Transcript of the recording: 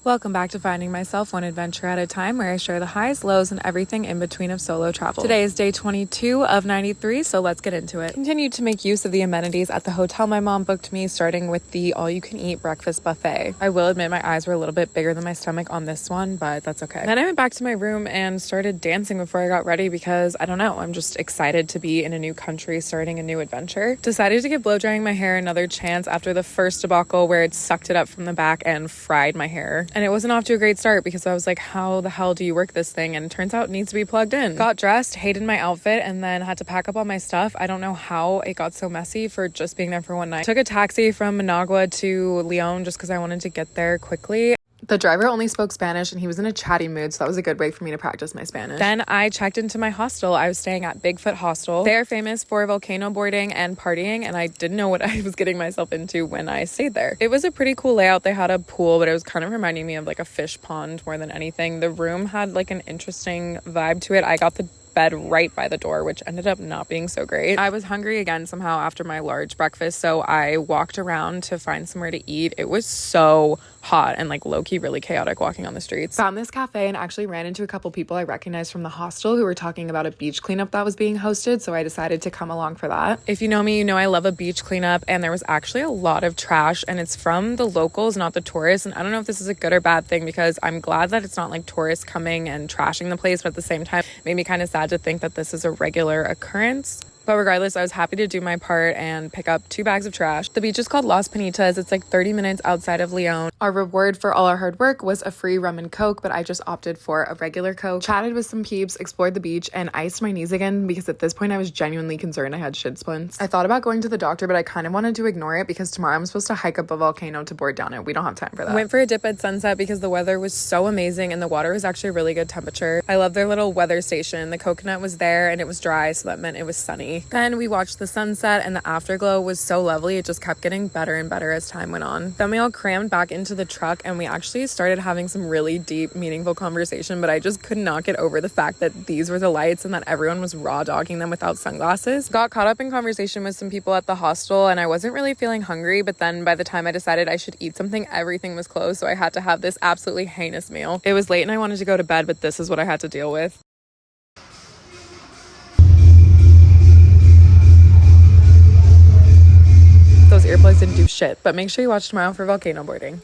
Welcome back to Finding Myself One Adventure at a Time, where I share the highs, lows, and everything in between of solo travel. Today is day 22 of 93, so let's get into it. Continued to make use of the amenities at the hotel my mom booked me, starting with the all-you-can-eat breakfast buffet. I will admit my eyes were a little bit bigger than my stomach on this one, but that's okay. Then I went back to my room and started dancing before I got ready because, I don't know, I'm just excited to be in a new country, starting a new adventure. Decided to give blow drying my hair another chance after the first debacle where it sucked it up from the back and fried my hair. And it wasn't off to a great start because I was like, how the hell do you work this thing? And it turns out it needs to be plugged in. Got dressed, hated my outfit, and then had to pack up all my stuff. I don't know how it got so messy for just being there for one night. Took a taxi from Managua to Leon just because I wanted to get there quickly. The driver only spoke Spanish and he was in a chatty mood, so that was a good way for me to practice my Spanish. Then I checked into my hostel. I was staying at Bigfoot Hostel. They are famous for volcano boarding and partying, and I didn't know what I was getting myself into when I stayed there. It was a pretty cool layout. They had a pool, but it was kind of reminding me of like a fish pond more than anything. The room had like an interesting vibe to it. I got the bed right by the door, which ended up not being so great. I was hungry again somehow after my large breakfast, so I walked around to find somewhere to eat. It was so hot and like low-key really chaotic walking on the streets. Found this cafe and actually ran into a couple people I recognized from the hostel who were talking about a beach cleanup that was being hosted, so I decided to come along for that. If you know me, you know I love a beach cleanup, and there was actually a lot of trash, and it's from the locals, not the tourists. And I don't know if this is a good or bad thing, because I'm glad that it's not like tourists coming and trashing the place, but at the same time it made me kind of sad to think that this is a regular occurrence. But regardless, I was happy to do my part and pick up 2 bags of trash. The beach is called Las Pinitas. It's like 30 minutes outside of Leon. Our reward for all our hard work was a free rum and coke, but I just opted for a regular coke. Chatted with some peeps, explored the beach, and iced my knees again because at this point I was genuinely concerned I had shin splints. I thought about going to the doctor, but I kind of wanted to ignore it because tomorrow I'm supposed to hike up a volcano to board down it. We don't have time for that. Went for a dip at sunset because the weather was so amazing and the water was actually really good temperature. I love their little weather station. The coconut was there and it was dry, so that meant it was sunny. Then we watched the sunset and the afterglow was so lovely. It just kept getting better and better as time went on. Then we all crammed back into the truck and we actually started having some really deep, meaningful conversation, but I just could not get over the fact that these were the lights and that everyone was raw dogging them without sunglasses. Got caught up in conversation with some people at the hostel and I wasn't really feeling hungry, but then by the time I decided I should eat something, everything was closed, so I had to have this absolutely heinous meal. It was late and I wanted to go to bed, but this is what I had to deal with. Those earplugs didn't do shit, but make sure you watch tomorrow for volcano boarding.